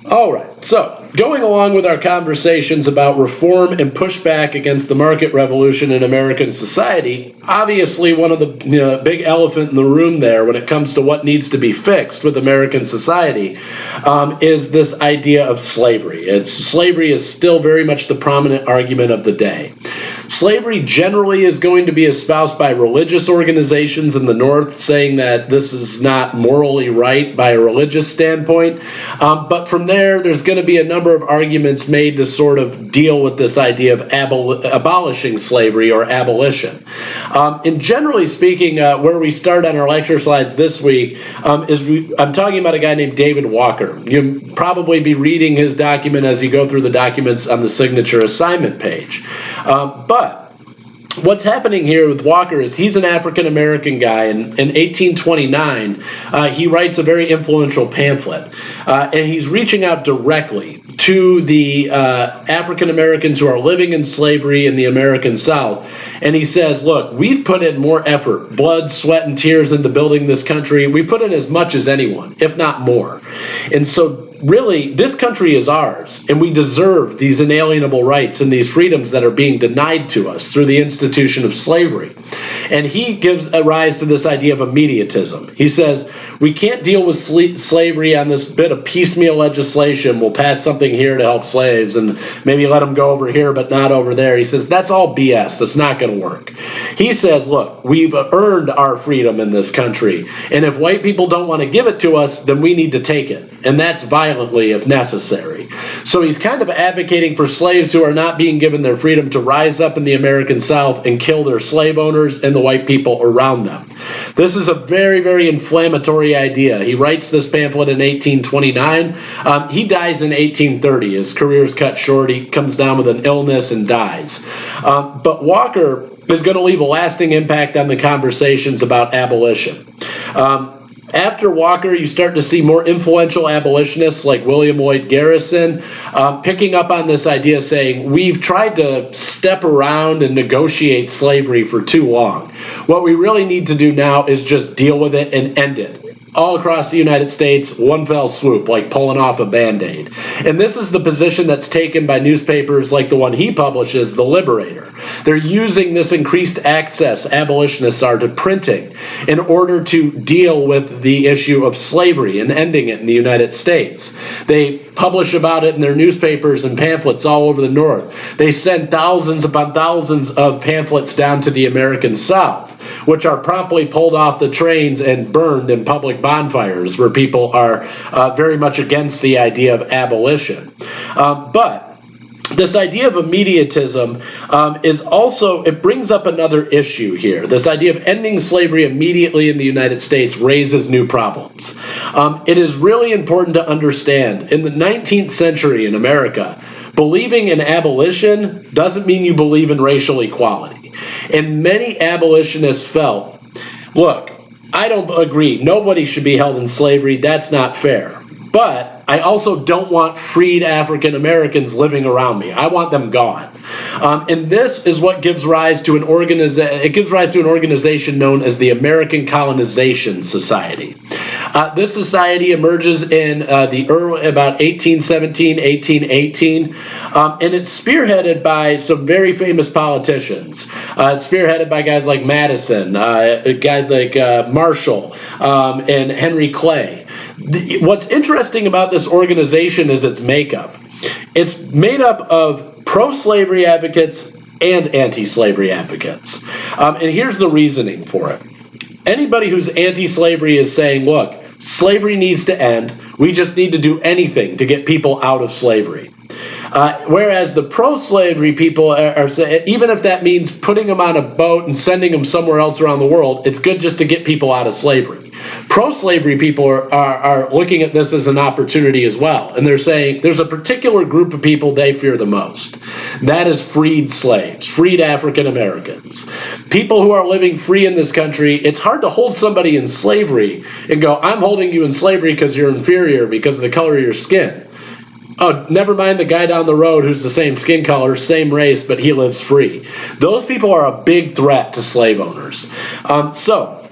All right, so going along with our conversations about reform and pushback against the market revolution in American society, obviously one of the big elephant in the room there when it comes to what needs to be fixed with American society is this idea of slavery. Slavery is still very much the prominent argument of the day. Slavery generally is going to be espoused by religious organizations in the North, saying that this is not morally right by a religious standpoint, but from there's going to be a number of arguments made to sort of deal with this idea of abolishing slavery or abolition. And generally speaking, where we start on our lecture slides this week I'm talking about a guy named David Walker. You'll probably be reading his document as you go through the documents on the signature assignment page. But what's happening here with Walker is he's an African-American guy, and in 1829, he writes a very influential pamphlet, and he's reaching out directly to the African-Americans who are living in slavery in the American South, and he says, look, we've put in more effort, blood, sweat, and tears into building this country. We've put in as much as anyone, if not more, and so really, this country is ours, and we deserve these inalienable rights and these freedoms that are being denied to us through the institution of slavery. And he gives a rise to this idea of immediatism. He says, we can't deal with slavery on this bit of piecemeal legislation. We'll pass something here to help slaves and maybe let them go over here but not over there. He says, that's all BS. That's not going to work. He says, look, we've earned our freedom in this country, and if white people don't want to give it to us, then we need to take it, and that's violently if necessary. So he's kind of advocating for slaves who are not being given their freedom to rise up in the American South and kill their slave owners and the white people around them. This is a very, very inflammatory idea. He writes this pamphlet in 1829. He dies in 1830. His career is cut short. He comes down with an illness and dies. But Walker is going to leave a lasting impact on the conversations about abolition. After Walker, you start to see more influential abolitionists like William Lloyd Garrison picking up on this idea, saying, we've tried to step around and negotiate slavery for too long. What we really need to do now is just deal with it and end it. All across the United States, one fell swoop, like pulling off a Band-Aid. And this is the position that's taken by newspapers like the one he publishes, The Liberator. They're using this increased access abolitionists are to printing in order to deal with the issue of slavery and ending it in the United States. They publish about it in their newspapers and pamphlets all over the North. They send thousands upon thousands of pamphlets down to the American South, which are promptly pulled off the trains and burned in public bonfires where people are very much against the idea of abolition. But this idea of immediatism is also, it brings up another issue here. This idea of ending slavery immediately in the United States raises new problems. It is really important to understand, in the 19th century in America, believing in abolition doesn't mean you believe in racial equality. And many abolitionists felt, look, I don't agree. Nobody should be held in slavery. That's not fair. But I also don't want freed African Americans living around me. I want them gone. And this is what gives rise to an organization known as the American Colonization Society. This society emerges in the early, about 1817, 1818, and it's spearheaded by some very famous politicians. It's spearheaded by guys like Madison, guys like Marshall, and Henry Clay. What's interesting about this organization is its makeup. It's made up of pro-slavery advocates and anti-slavery advocates. And here's the reasoning for it. Anybody who's anti-slavery is saying, look, slavery needs to end. We just need to do anything to get people out of slavery. Whereas the pro-slavery people are saying, even if that means putting them on a boat and sending them somewhere else around the world, it's good just to get people out of slavery. Pro-slavery people are looking at this as an opportunity as well. And they're saying there's a particular group of people they fear the most. That is freed slaves, freed African Americans. People who are living free in this country, it's hard to hold somebody in slavery and go, I'm holding you in slavery because you're inferior because of the color of your skin. Oh, never mind the guy down the road who's the same skin color, same race, but he lives free. Those people are a big threat to slave owners. So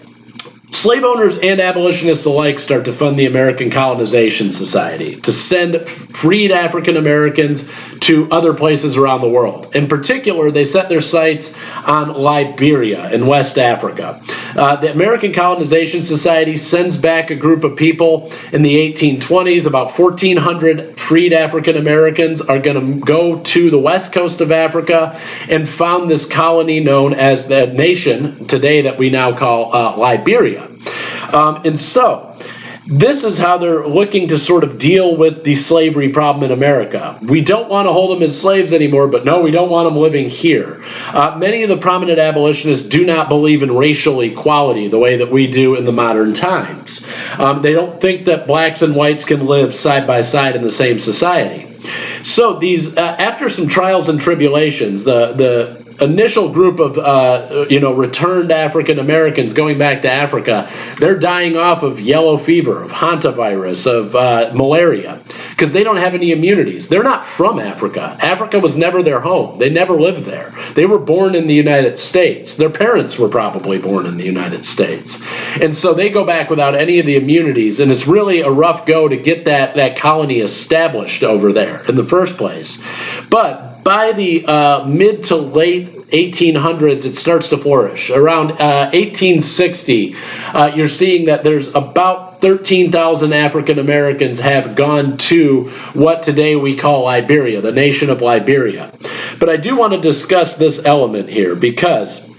Slave owners and abolitionists alike start to fund the American Colonization Society to send freed African Americans to other places around the world. In particular, they set their sights on Liberia in West Africa. The American Colonization Society sends back a group of people in the 1820s. About 1,400 freed African Americans are going to go to the west coast of Africa and found this colony known as the nation today that we now call Liberia. And so this is how they're looking to sort of deal with the slavery problem in America. We don't want to hold them as slaves anymore, but no, we don't want them living here. Many of the prominent abolitionists do not believe in racial equality the way that we do in the modern times. They don't think that blacks and whites can live side by side in the same society. So these, after some trials and tribulations, the initial group of returned African Americans going back to Africa, they're dying off of yellow fever, of hantavirus, of malaria, because they don't have any immunities. They're not from Africa. Africa was never their home. They never lived there. They were born in the United States. Their parents were probably born in the United States. And so they go back without any of the immunities, and it's really a rough go to get that colony established over there in the first place. But by the mid to late 1800s, it starts to flourish. Around 1860, you're seeing that there's about 13,000 African Americans have gone to what today we call Liberia, the nation of Liberia. But I do want to discuss this element here because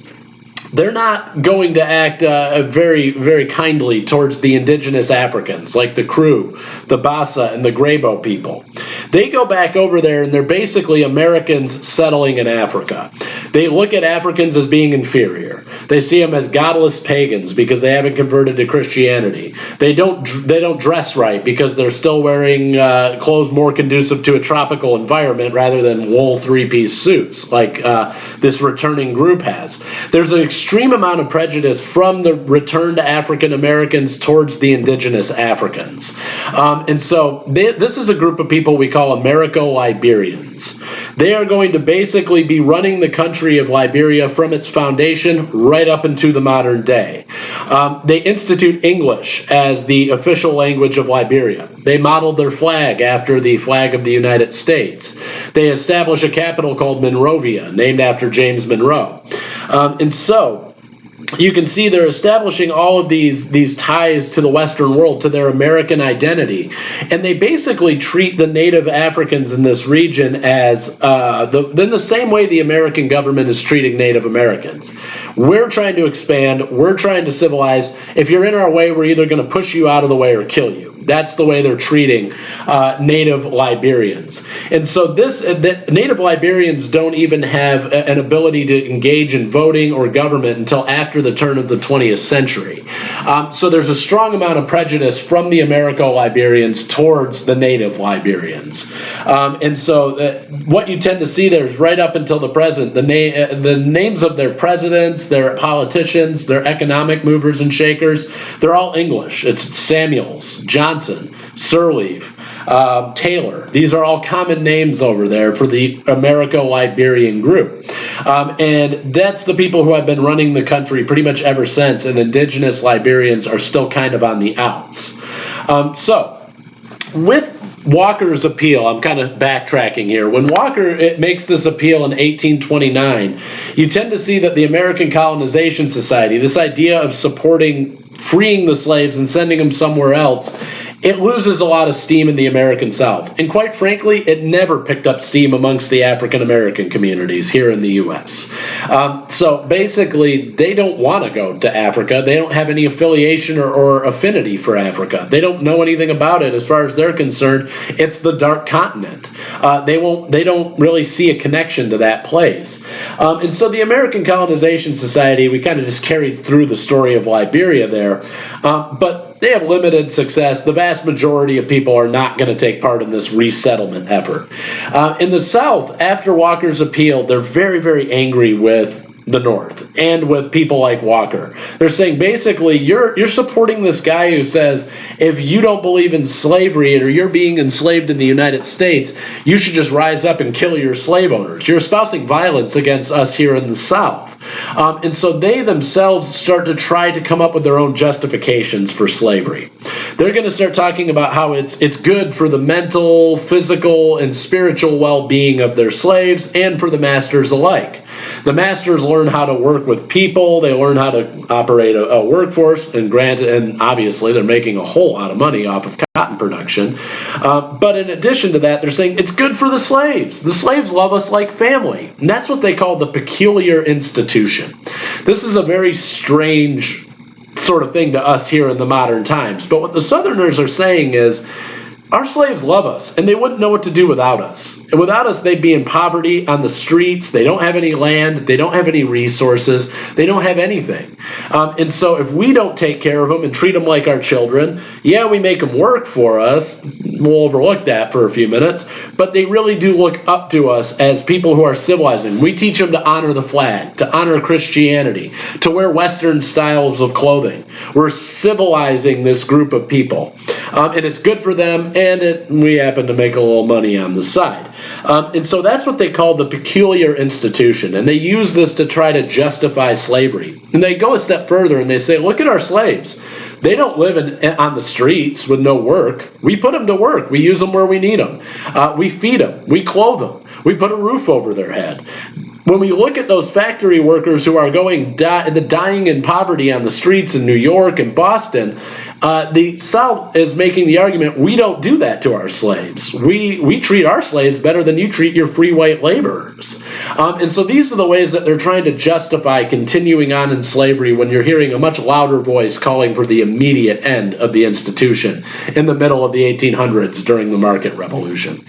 they're not going to act very, very kindly towards the indigenous Africans, like the Kru, the Bassa, and the Grebo people. They go back over there, and they're basically Americans settling in Africa. They look at Africans as being inferior. They see them as godless pagans because they haven't converted to Christianity. They don't dress right because they're still wearing clothes more conducive to a tropical environment rather than wool three-piece suits like this returning group has. There's an extreme amount of prejudice from the returned African Americans towards the indigenous Africans. And so this is a group of people we call Americo-Liberians. They are going to basically be running the country of Liberia from its foundation right up into the modern day. They institute English as the official language of Liberia. They modeled their flag after the flag of the United States. They establish a capital called Monrovia, named after James Monroe. And so you can see they're establishing all of these ties to the Western world, to their American identity. And they basically treat the native Africans in this region as in the same way the American government is treating Native Americans. We're trying to expand. We're trying to civilize. If you're in our way, we're either going to push you out of the way or kill you. That's the way they're treating native Liberians. And so the native Liberians don't even have an ability to engage in voting or government until after the turn of the 20th century. So there's a strong amount of prejudice from the Americo-Liberians towards the native Liberians. And so what you tend to see there is right up until the present, the names of their presidents, their politicians, their economic movers and shakers, they're all English. It's Samuels, Johnson, Sirleaf, Taylor. These are all common names over there for the Americo-Liberian group. And that's the people who have been running the country pretty much ever since, and indigenous Liberians are still kind of on the outs. So with Walker's appeal, I'm kind of backtracking here. When Walker makes this appeal in 1829, you tend to see that the American Colonization Society, this idea of supporting freeing the slaves and sending them somewhere else, it loses a lot of steam in the American South. And quite frankly, it never picked up steam amongst the African American communities here in the U.S. So basically, they don't want to go to Africa. They don't have any affiliation or affinity for Africa. They don't know anything about it. As far as they're concerned, it's the dark continent. They don't really see a connection to that place. And so the American Colonization Society, we kind of just carried through the story of Liberia there. But they have limited success. The vast majority of people are not going to take part in this resettlement effort. In the South, after Walker's appeal, they're very, very angry with the North and with people like Walker. They're saying basically you're supporting this guy who says if you don't believe in slavery or you're being enslaved in the United States, you should just rise up and kill your slave owners. You're espousing violence against us here in the South. And so they themselves start to try to come up with their own justifications for slavery. They're going to start talking about how it's good for the mental, physical, and spiritual well-being of their slaves and for the masters alike. The masters learn how to work with people, they learn how to operate a workforce, and obviously they're making a whole lot of money off of cotton production. But in addition to that, they're saying it's good for the slaves. The slaves love us like family. And that's what they call the peculiar institution. This is a very strange sort of thing to us here in the modern times. But what the Southerners are saying is, our slaves love us, and they wouldn't know what to do without us. And without us, they'd be in poverty on the streets. They don't have any land. They don't have any resources. They don't have anything. And so if we don't take care of them and treat them like our children, yeah, we make them work for us. We'll overlook that for a few minutes. But they really do look up to us as people who are civilized. And we teach them to honor the flag, to honor Christianity, to wear Western styles of clothing. We're civilizing this group of people. And it's good for them. And we happen to make a little money on the side. And so that's what they call the peculiar institution. And they use this to try to justify slavery. And they go a step further and they say, look at our slaves. They don't live on the streets with no work. We put them to work. We use them where we need them. We feed them. We clothe them. We put a roof over their head. When we look at those factory workers who are dying in poverty on the streets in New York and Boston, the South is making the argument, we don't do that to our slaves. We treat our slaves better than you treat your free white laborers. And so these are the ways that they're trying to justify continuing on in slavery when you're hearing a much louder voice calling for the immediate end of the institution in the middle of the 1800s during the market revolution.